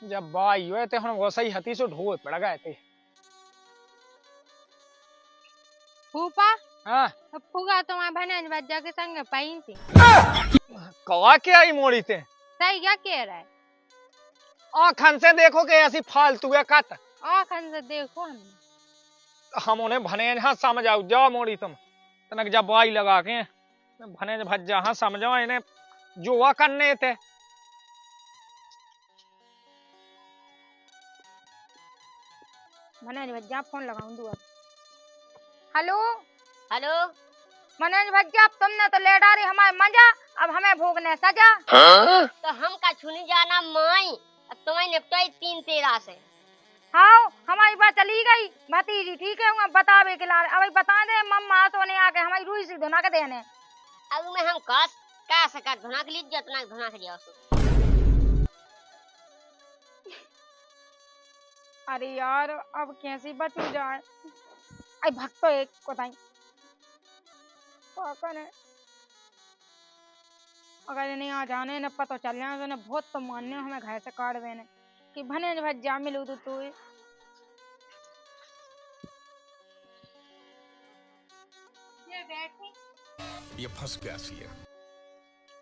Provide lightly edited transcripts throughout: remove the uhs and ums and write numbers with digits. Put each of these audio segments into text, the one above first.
जब बाई हुए थे हम वैसे ही हती से ढोए पड़ गए थे। फूफा हाँ फूफा तुम्हारे बहन बच्चा के संग पाई थी। कवा के आई मोड़ी थे। सही क्या कह रहा है? आखन से देखो के ऐसी फालतू है कत। आखन से देखो हम उन्हें भने हाँ समझाओ जाओ मोड़ी तुम तनक जब बाई लगा के भने भज्जा हाँ समझाओ इन्हें जो करने थे। मनोज भज्जा फोन लगाऊं दूर। हेलो हेलो मनोज भज्जा अब तुमने तो ले डाली हमारे मजा, अब हमें भोगने सजा। तो हम का छुनी जाना माई, अब तुम्हें निपटाई 3-13 से। हाँ हमारी बात चली गई भतीजी ठीक है हूँ बतावे के लाल अब बता दे मम्मा तो ने आके हमारी रूई सी धुना के देने। अब में हम का सका धुना के लिए जितना धुना के जाओ। अरे यार अब कैसी बचू जाए। आई भक्त तो एक कोताई पाकन है अगर नहीं आ जाने न पता चल जाए तो न बहुत तो मानने हमें घर से काट देने कि भने भज्जा मिलू तो तू ये बैठी ये फंस गया सी है।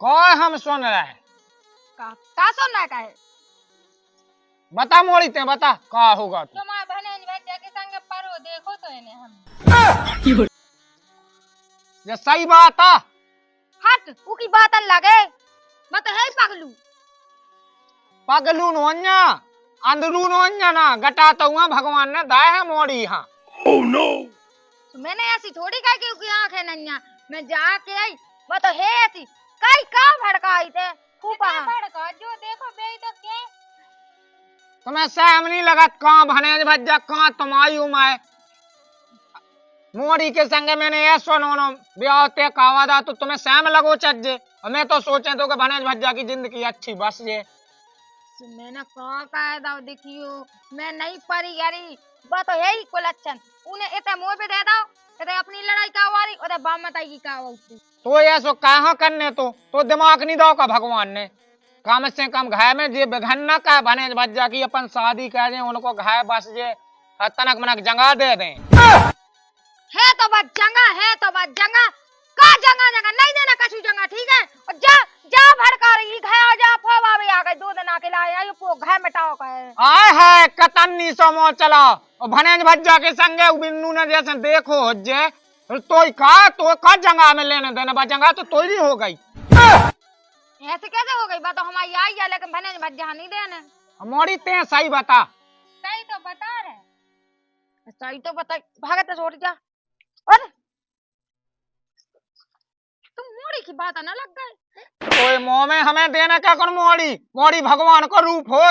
कौन हम सुन रहे हैं का सुनना का है? बता मोड़ी ते बता का होगा तू। तुम्हारे भने भज्जा के संग परो देखो तो इन्हें हम ये सही बात है। हट उकी बात लगे मत है पगलू पगलू नोन्या अंदरू नोन्या ना गटा तो हुआ भगवान ने दाए है मोड़ी हाँ। Oh no! तो मैंने ऐसी थोड़ी कही कि उसकी आंख है नन्या मैं जाके आई वो तो है ऐसी कई का भड़काई थे फूफा भड़का जो देखो बे तो के तुम्हें सहम नहीं लगा कहाँ भने भज्जा कहाँ तुम्हारी उम्र मोड़ी के संगे मैंने ये सुनो ब्याह ते कावा दा तो तुम्हें सहम लगो चज्जे और मैं तो सोचे तो कि भने भज्जा की जिंदगी अच्छी बस ये मैंने कहा था देखियो मैं नहीं परी यारी वो तो है ही कुलच्छन उन्हें इतने मुंह पे दे दो इतने अपनी लड़ाई का वारी और बाप मताई की का होती तो ऐसो कहाँ करने तो दिमाग नहीं दो का भगवान ने कम से कम घाय में जे बेघन्ना का भने भज्जा की अपन शादी कर दे उनको घाय बस जे तनक मनक जंगा दे दें है तो बात जंगा का जंगा नहीं देना कछु जंगा ठीक है और जा जा भड़का रही घर जा फोवा भी आ गए 2 दिन आके लाए आयो पो घर मिटाओ का आए है कतन्नी समो चला और भने भज्जा के संगे बिन्नू ने जैसे देखो जे तो का जंगा में लेने देने बा जंगा तो तोड़ी हो गई ऐसे कैसे हो गई बात तो हमारी आई है लेकिन भने भज्जा नहीं देने मोड़ी ते सही बता रहे सही तो बता भागत छोड़ जा और तुम मोड़ी की बात ना लग गए कोई मोह में हमें देना क्या कर मोड़ी भगवान को रूप हो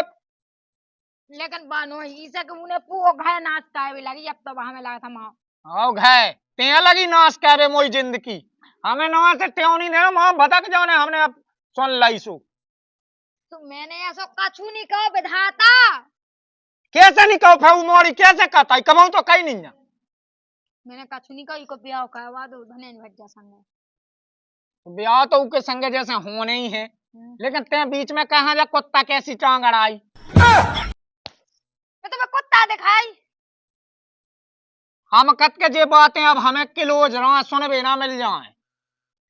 लेकिन बानो ही से कि उन्हें पू घाय नाच का भी लगी अब तो हमें लगा था मां आओ घाय ते लगी नाश करे मोई जिंदगी हमें नवा से ट्यों नहीं देना मां भटक जाओ ने हमने अब सुन लाई सु तो मैंने ऐसा कछु नहीं कहा विधाता कैसे नहीं कहो फेऊ मोड़ी कैसे कहता कमाऊ तो कहीं नहीं है मैंने कछु नहीं कहा को ब्याह करवा दो धने भज्जा संग ब्याह तो उसके संगे जैसे होने ही है लेकिन ते बीच में कहा जा कुत्ता कैसी टांग अड़ाई मैं तुम्हें कुत्ता दिखाई हम कत के जे बातें अब हमें किलोज रहा सुन भी ना मिल जाए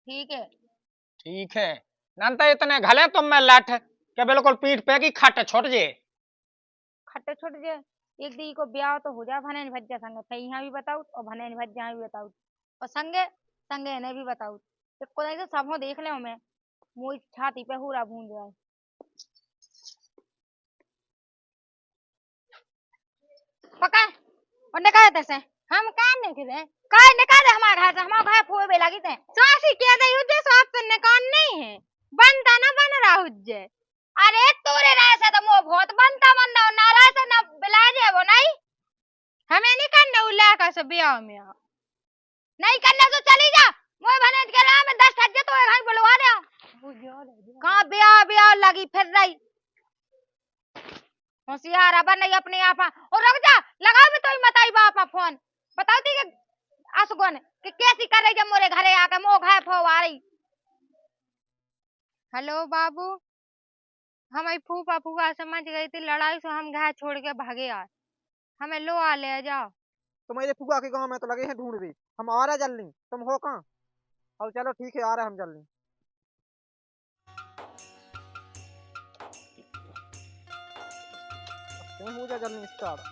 ठीक है नंतर इतने घले तुम में लठ के बिल्कुल पीठ पे की खट छुट जे एक दी को ब्याह तो हो जा भने भज्जा संग थे यहाँ भी बताऊ और भने भज्जा भी बताऊ और संगे संगे इन्हें भी बताऊ तो कोई से सब देख ले मैं मुँह छाती पे पूरा भून जाए पका और निकाल तैसे हम कान नहीं किए काय निकाल हमारे घर से हमारे घर फूल भी लगी थे सासी क्या दे युद्ध साथ तो निकाल नहीं है बनता ना बन रहा हुज्जे अरे तोरे रहे से तो मो बहुत बनता मन ना नारा से ना बिलाजे वो नहीं हमें नहीं करने उल्ला का सब ब्याह में नहीं करने तो चली जा मोए भने के नाम में 10 हज तो घर बुलवा दे कहां ब्याह लगी फिर रही होशियार अब नहीं अपने आप और रुक जा लगा भी तो मताई बापा फोन बताओ दी कि असगन कि कैसी कर रही जब मोरे घरे आके मो घर फो आ रही हेलो बाबू हमारी फूफा फूफा समझ गई थी लड़ाई से हम घर छोड़ के भागे आए। हमें लो आ ले जाओ। तो मेरे फुआ के गांव में तो लगे हैं ढूंढ रही। हम आ रहे जल्दी, तुम हो कहाँ? अब चलो ठीक है, आ रहे हम जल्दी। तुम हो जा जल्दी स्टार्ट।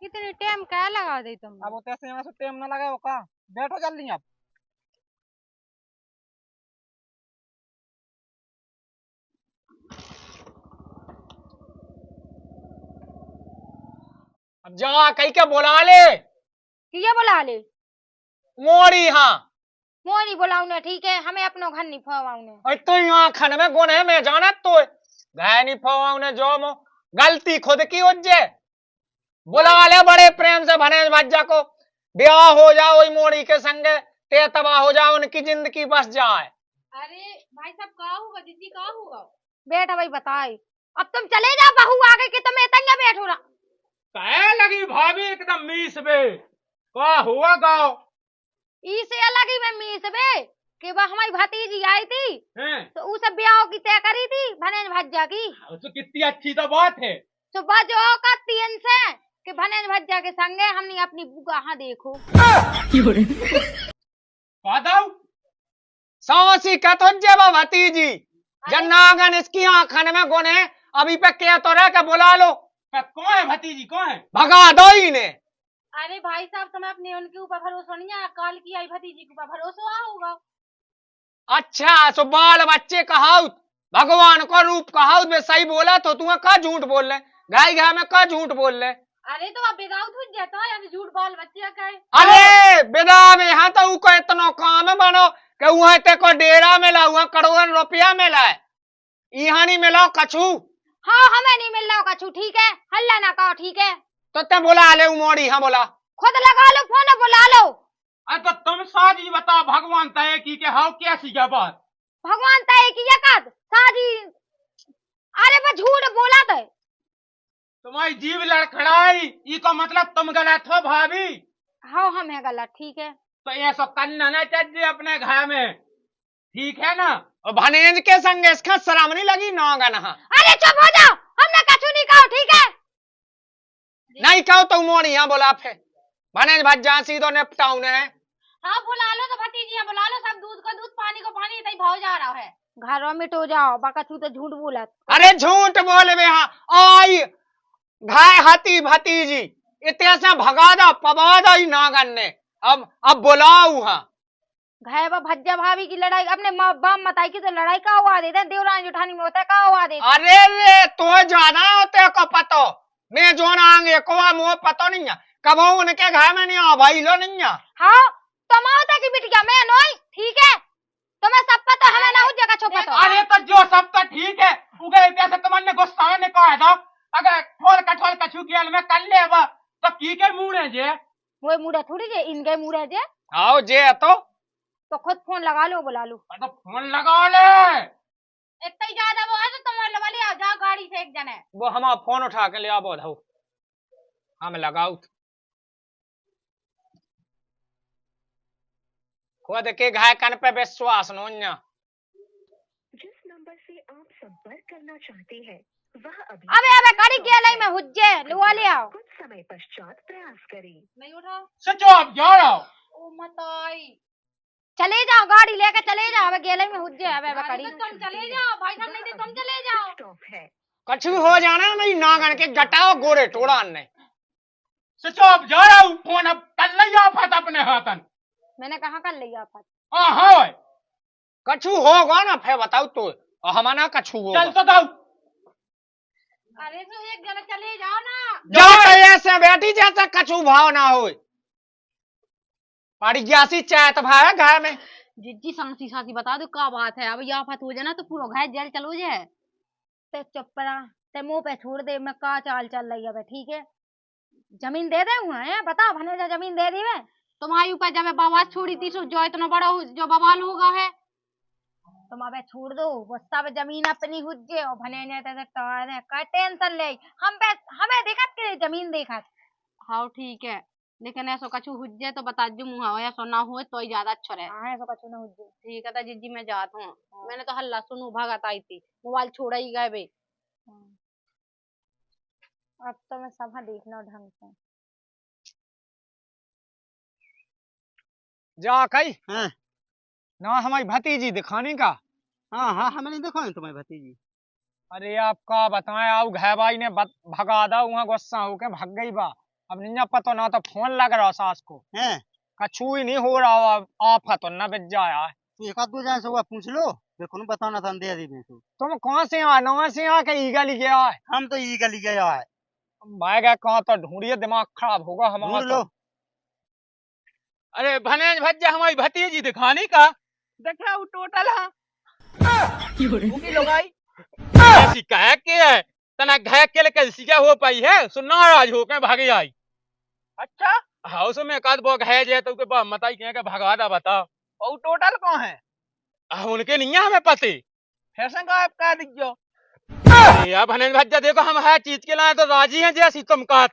कितनी टाइम क्या लगा दी तुम? अब होते यहाँ से टाइम ना लगे हो का, बैठो जल्दी आप। अब जा कहीं के बुला ले। किया बुला ले? मोड़ी हाँ। मोनी बुलाऊ ने, ठीक है, हमें अपनो घर नहीं फवाऊ ने। और तू यहाँ खन में गुने में जाना तो घाय नहीं फवाऊ ने जो मो गलती खुद की उज्जे। बुला ले बड़े प्रेम से भने भज्जा को, ब्याह हो जाओ वही मोड़ी के संगे, ते तबाह हो जाओ, उनकी जिंदगी बस जाए। अरे भाई साहब कहा होगा, दीदी कहा होगा? बेटा भाई बताए, अब तुम चले जाओ, बहू आगे के तुम्हें तंगे बैठो ना। कहे लगी भाभी एकदम मीस बे, क्या हुआ गाँव? इसे अलग ही मैं मीस बे कि वह हमारी भतीजी आई थी हैं? तो उसे ब्याह की तय करी थी भनेज भज्जा की। तो कितनी अच्छी तो बात है। तो बजो का तीन से कि भनेज भज्जा के संगे हमने अपनी बुआ हाँ देखो। सासी का तो जब भतीजी जन्नागन इसकी आंखन में गुने अभी पे क्या तो रह के बुला लो। कौन है भतीजी, कौन है? भगा दो ही ने। अरे भाई साहब तुम्हें अपने उनके ऊपर भरोसा नहीं है, काल की आई भतीजी के ऊपर भरोसा होगा। अच्छा सो बाल बच्चे कहाउत, भगवान को रूप कहाउत में सही बोला तो तुम्हें का झूठ बोल रहे, घाई घाई में का झूठ बोल रहे? अरे तो अब बेगाव तुझ जाता है, झूठ बाल बच्चे का है। अरे बेदा में यहाँ तो को इतना काम बनो कि वहां ते को डेरा मिला, वहां करोड़ों रुपया मिला है, यहाँ नहीं मिला कछु। हाँ हमें नहीं मिल रहा कछु, ठीक है, हल्ला ना कहो, ठीक है। तो ते बुला ले मोड़ी, हाँ बोला खुद लगा लो फोन, बुला लो। अरे तो तुम साजी बताओ, भगवान तय की के हाउ कैसी क्या बात? भगवान तय की यकद साजी, अरे वो झूठ बोला थे। तुम्हारी जीव लड़खड़ाई, ई का मतलब तुम गलत हो भाभी। हाँ हम है गलत, ठीक है। तो ऐसा करना ना चाहिए अपने घर में, ठीक है ना? और भनेज के संग इसका शर्म नहीं लगी नागन? हाँ अरे चुप हो जाओ, हमने कछु नहीं कहा, ठीक है। नहीं कहो तो मोड़ी, हाँ बोला फिर भनेज भज्जा सीधो निपटाऊ ने है। हाँ बुला लो तो भतीजियां बुला लो, सब दूध को दूध पानी को पानी इतना ही भाव जा रहा है। घरों में तो जाओ, बाका तू तो झूठ बोला। अरे झूठ बोले बे, हाँ आई घाय हाथी भतीजी इतने से भगा दो पवा दो ही नागन ने। अब बुलाऊ हाँ घाय भज्जा भाभी की लड़ाई अपने माँ बाप मताई की तो लड़ाई का हुआ देते, देवरानी जुठानी में होता है का हुआ देते। अरे रे तो ज्यादा होते को पतो, मैं जो ना आगे को मुँह पतो नहीं है, कब उनके घर में नहीं आ भाई लो नहीं है। हाँ तुम होता की बिटिया मैं नोई, ठीक है, तुम्हें सब पता, हमें ना उस जगह छुपा। अरे तो जो सब तो ठीक है, उगे जैसे तुमने गुस्सा ने कहा था, अगर ठोल कछू की में कर ले तो की के मुड़े जे वो मुड़ा थोड़ी जे, इनके मुड़ा जे। आओ जे तो खुद फोन लगा लो, बुला लो। तो फोन लगा ले, इतना ही ज्यादा वो है तो तुम और लगा ले आओ, जाओ गाड़ी से एक जने। वो हमारा फोन उठा के ले आओ, धाओ हम लगाऊ खुद के घाय कन पे विश्वास नोन्या। जिस नंबर से आप संपर्क करना चाहते हैं वह अभी अबे गाड़ी के लाई में हुज्जे लुआ ले आओ। कुछ समय पश्चात प्रयास करें। नहीं उठा सचो आप जा रहा हो। ओ मताई, चले जाओ गाड़ी लेके चले जाओ, अबे गेले में हुज्जे। अबे गाड़ी तुम चले जाओ भाई साहब, नहीं तो तुम चले जाओ। स्टॉप है। कछु हो जाना मेरी नागन के गटाओ गोरे टोड़ा ने। सचो आप जा रहा हूँ, फोन अब कल ले जा पाता अपने हाथन। मैंने कहा कर लिया आप। हाँ कछु होगा ना फिर बताओ तो, हमारा कछु होगा। चल तो दाऊ। अरे तो एक जने चले जाओ ना। जाओ ऐसे बैठी जैसे कछु भाव ना हो। पाड़ी ग्यासी चाय तो भाई घर में। जिज्जी सांसी सांसी बता दो क्या बात है, अब या फत हो जाना तो पूरा घर जेल चलो जे। ते चुप रहा, ते मुंह पे छोड़ दे, मैं का चाल चल रही है, ठीक है। जमीन दे दे हुआ है, बता भने जा जमीन दे दी है तुम्हारे ऊपर, जब बवाल छोड़ी थी जो इतना बड़ा जो बवाल होगा है। तुम अबे छोड़ दो, वो सब जमीन अपनी हुज्जे और भले ने ते टॉर है का टेंशन ले। हम पे हमें देखत के जमीन देखत। हाँ ठीक है, लेकिन ऐसा कछु हुज्जे तो बता दू मुँह या सोना हुए तो ही ज्यादा अच्छा रहे। हां ऐसा कछु ना हुज्जे। ठीक है तो जीजी मैं जात हूँ। मैंने तो हल्ला सुनू भगत आई थी, मोबाइल छोड़ा ही गए बे। अब तो मैं सब देखना ढंग से। जा कई हाँ ना हमारी भतीजी दिखाने का। हाँ हाँ, हमें नहीं देखा है तुम्हारी भतीजी। अरे आपका बताएं, आओ घै भाई ने भगा दा, वहाँ गुस्सा होके भाग गई बा। अब नहीं पता ना तो फोन लग रहा सास को, हैं कछु ही नहीं हो रहा। आफत न बिज जाया है। तो एक आध दो जान से हुआ पूछ लो, देखो ना बताना था दे दी मैं तो। तुम कहाँ से आ, नवा से आ के ईगा लिखे आए? हम तो ये गली गया है। मैं क्या कहाँ तो ढूंढिए, दिमाग खराब होगा हमारा ढूंढ तो। लो। अरे भनेज भज्जा हमारी भतीजी दिखाने का देखा वो टोटल है। उनकी लगाई ऐसी कह के है तना घे के लेकर सीधा हो पाई है, सो नाराज होकर भागे आई। अच्छा हाउस में एक आध बोग है जे तो के बा मताई के भगा दा बताओ। और टोटल कौन है? उनके नहीं है हमें पते। फैशन का आप कह दीजिए। अरे यार भनेज भज्जा देखो हम हर चीज के लाए तो राजी हैं जैसी तुम कहा।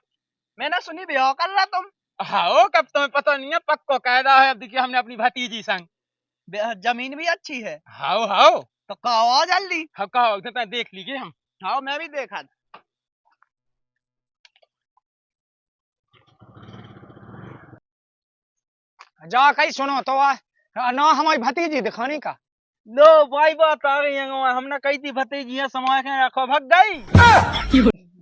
मैंने सुनी ब्याह कर रहा तुम। हाँ कब तुम्हें पता नहीं है, पक्को कायदा है। अब देखिए हमने अपनी भतीजी संग। जमीन भी अच्छी है हाओ हाओ तो कहो जल्दी। हाँ कहो तो देख लीजिए हम। हाँ मैं भी देखा। जा कहीं सुनो तो ना हमारी भतीजी दिखाने का। लो भाई बात आ गई है, हमने कही थी भतीजी है समाज के रखो भग गई।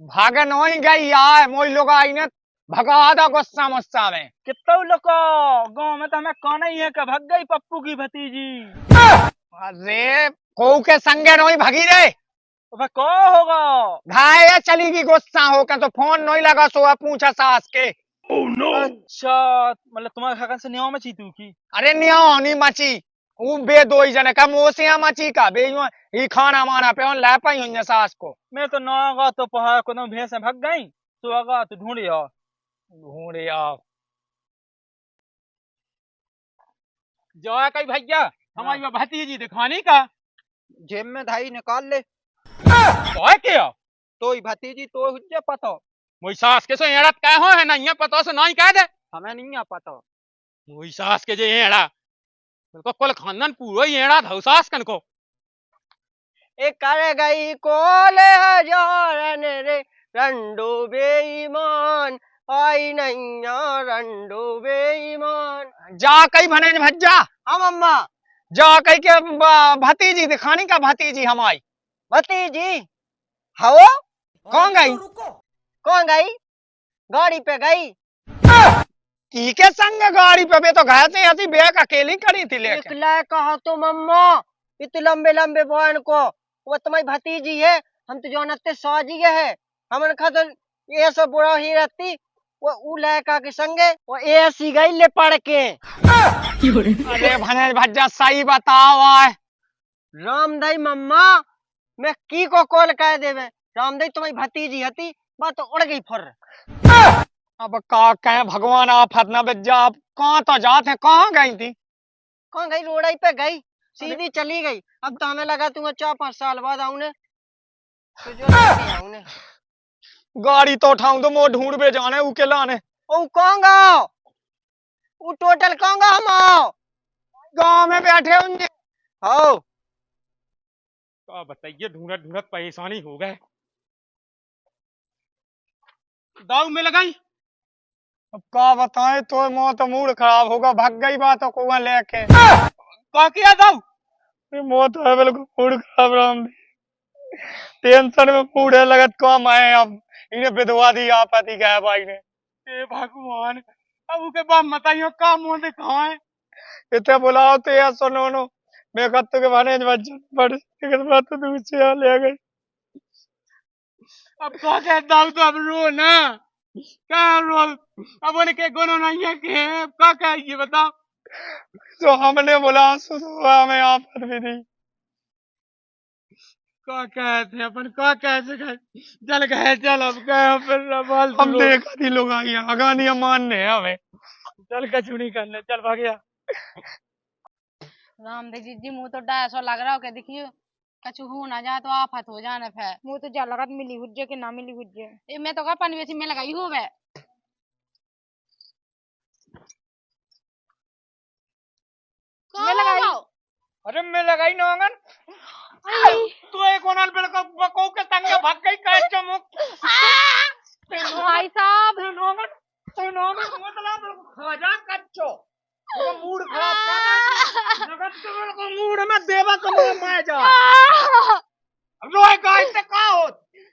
भागे नहीं गई यार, मोई लोग आई ने भगा दा गुस्सा मुस्सा में। कितना लोग गाँव में तो हमें कहना ही है कि भग गई पप्पू की भतीजी। अरे को के संगे नहीं भगी रे, तो फिर को होगा? घाया चली गई गुस्सा होकर तो फोन नहीं लगा, सो पूछा सास के। अच्छा मतलब तुम्हारे खगन से न्याव में चीतू की। अरे न्याओ नहीं मची, वो बे दो ही जने का मोसिया मची का बे ही खाना माना पे on ला पाई हुई सास को। मैं तो नागा तो पहाड़ को तुम भैंस भग गई तो आगा तो ढूंढिया। ढूंढे आओ जो है कहीं भैया हमारी वो भतीजी दिखाने का। जेब में धाई निकाल ले तो है क्या तो ही भतीजी तो हुज्जे पता। मोई सास के सो एड़त कह हो है नहीं पता से नहीं कह दे। हमें नहीं पता। मोई सास के जे एड़ा तो कुल खानदान पूरा ही एड़ा था सास कन को। एक कर गई कोले हजारन रे रंडो बेईमान आई नैया रंडो बेईमान। जा कहीं भने भज्जा। हम अम्मा जा कहीं के भतीजी दिखाने का, भतीजी हमारी भतीजी हो कौन गई? कौन गई? गाड़ी पे गई। की के संग गाड़ी पे बे तो घर से ऐसी बैग अकेली खड़ी थी लेके। निकला कहा तुम अम्मा इतने लंबे लंबे बहन को, वो तुम्हारी भतीजी है। हम तो जानते साजी है। हमने कहा तो ये सब बुरा ही रहती वो उ लड़का के संगे वो ऐसी गई ले पड़ के। अरे भने भज्जा सही बताओ आए। रामदाई मम्मा मैं की को कॉल कर देवे। रामदाई तुम्हारी भतीजी हती बात तो उड़ गई फुर। अब का कहें भगवान आफत न बज्जा, आप कहाँ तो जाते हैं, कहाँ गई थी? कौन गई? रोडाई पे गई सीधी चली गई। अब तो हमें लगा तुम्हें 4-5 साल बाद आऊने तो जो लेके आऊने। गाड़ी तो उठाऊं तो मो ढूंढ बे जाने ऊ के लाने। ओ कहूंगा वो टोटल कहूंगा हम आओ गांव में बैठे होंगे। हो का बताइए, ढूंढत ढूंढत परेशानी हो गए। दाऊ में लगाई। अब का बताएं तो मो तो मूड खराब होगा, भाग गई बात को वहां लेके। का किया दाऊ? मो तो है बिल्कुल मूड खराब राम। टेंशन में मूड है लगत कम है। अब इन्हें विधवा दी आपत्ति गया भाई ने। ए भगवान, अब उके बाप बताइयो का मुंह दिखाए। इतने बुलाओ तो यार सुनो नो मैं कत्तो के बने बच्चों बड़ लेकिन बात तो दूसरी आ ले गई। अब का कहता हूं तो अब रो ना, क्या रो? अब उनके गुनो नहीं है कि का कहेगी बताओ। तो हमने बोला सो हमें आफत भी दी। का कहते अपन का कहते चल गए, चल अब गए फिर हम देखा थी लोग आई अगानी मानने हमें। चल कचुनी करने चल भाग गया। राम दे जी मुंह तो डा ऐसा लग रहा हो के देखियो कछु हो ना जाए तो आफत हो जाने फिर। मुँह तो जा लगत मिली हुज्जे के ना मिली हुज्जे। ए मैं तो का पानी वैसी में लगाई हो वे मैं लगाई। अरे मैं लगाई ना आंगन तू एक ओनल बिल्कुल बको के संग भाग गई काय चमुक भाई साहब तो नोंगन मतलब बिल्कुल खाजा कच्चो तो मूड खराब कर नगद के बिल्कुल मूड में देवा को मैं जा रोए गाय से का हो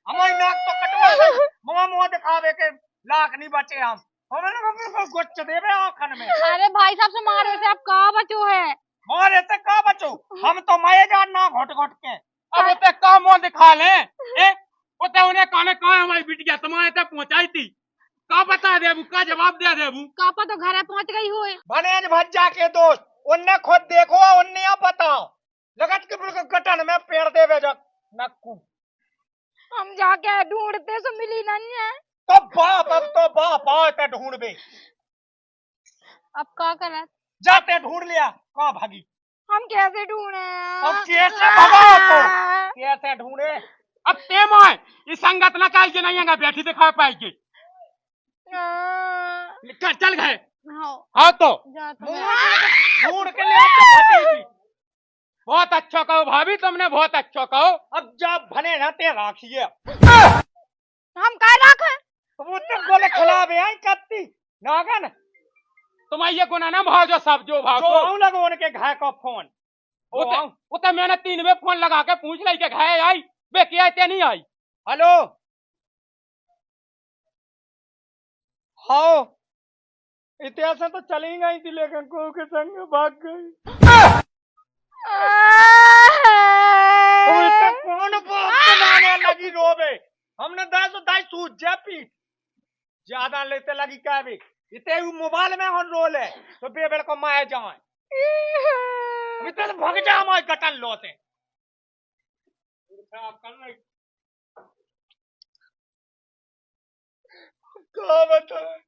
हमारी नाक तो कटवा गई मुंह मुंह दिखावे के लाख नहीं बचे हमें ना बिल्कुल गुच्छ देवे आंखन में। अरे भाई साहब से मारे से आप कहाँ बचो है? मारे से का बचो हम तो माये जान ना घोट घोट के अब उते का मुंह दिखा ले उते उन्हें कहने कहा हमारी बिटिया तुम्हारे तक पहुंचाई थी का बता देबू का जवाब दे देबू कापा तो घर पहुंच गई हुए बनेज भज्जा के दोस्त उनने खुद देखो उन्ने बताओ लगत के बिल्कुल गटन में पेड़ देवे जग नक्कू हम जाके ढूंढते सो मिली नहीं है। तो बाप अब तो बाप आओ ते ढूंढ बे अब का करे? जाते ढूंढ लिया कहाँ भागी हम कैसे ढूंढे? अब कैसे भगाओ तो कैसे ढूंढे अब ते माय इस संगत ना काई के नहीं आएगा बैठी दिखा पाएगी चल गए हाँ तो ढूंढ के ले आते भतीजी बहुत अच्छा कहो भाभी तुमने बहुत अच्छा कहो अब जब भने ना ते राखिए हम काय रखे? वो तो बोले खिला बे आई कत्ती नागन तुम ये गुना ना भाव जो सब जो भाव जो आऊं लगो उनके घाय का फोन वो तो मैंने 3 में फोन लगा के पूछ ली के घाय आई बे क्या ते नहीं आई हेलो हाँ इतिहास तो चली गई थी लेकिन को के संग भाग गई कौन बनाने लगी रोबे हमने 10 सूझ जा पीठ ज्यादा लेते लगी क्या भी इतने मोबाइल में हम रोल है तो बेबेल को माए जाए इतने तो भग जा हमारे कटन लोते क्या बताए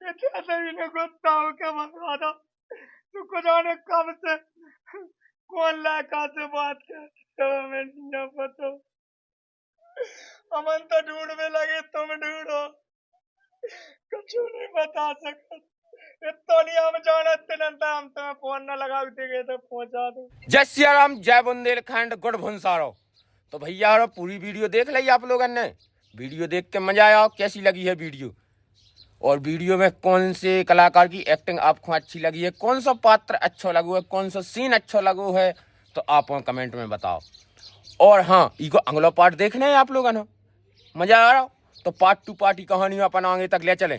इतना इन्हें गुस्सा हो क्या बता दो तू को जाने कब से कौन लायका से बात कर हमें न पता अमन तो ढूंढने लगे तुम ढूंढो कुछ नहीं बता सकता इतना नहीं हम जानते नहीं हम तुम्हें फोन न लगा गए तो पहुंचा दो। जय सिया राम जय बुंदेलखंड गुड़ भुंसारो। तो भैया और पूरी वीडियो देख ली आप लोगों ने वीडियो देख के मजा आया कैसी लगी है वीडियो और वीडियो में कौन से कलाकार की एक्टिंग आपको अच्छी लगी है कौन सा पात्र अच्छा लगू है कौन सा सीन अच्छा लगू है तो आप कमेंट में बताओ। और हाँ इको अगला पार्ट देखना है आप लोगों ने मजा आ रहा तो पार्ट 2 पार्ट की कहानी अपन आगे तक ले चले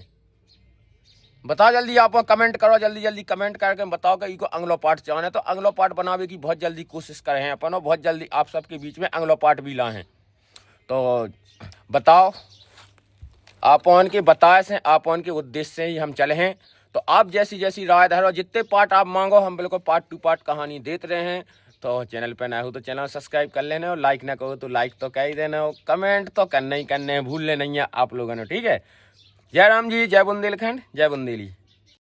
बताओ जल्दी आप कमेंट करो जल्दी कमेंट करके बताओ कि इको अगला पार्ट चाहे तो अगला पार्ट बनावे की बहुत जल्दी कोशिश कर रहे हैं अपन और बहुत जल्दी आप सबके बीच में अगला पार्ट भी लाए हैं तो बताओ आप के बताए से आप के उद्देश्य से ही हम चले हैं तो आप जैसी राय धरो जितने पार्ट आप मांगो हम बिल्कुल पार्ट 2 पार्ट कहानी देते रहे हैं। तो चैनल पे नया हो तो चैनल सब्सक्राइब कर लेना और लाइक ना करो तो लाइक तो कर ही देना हो कमेंट तो करना ही करने भूलने नहीं है आप लोगों ने ठीक है। जय राम जी जय बुंदेलखंड जय बुंदेली।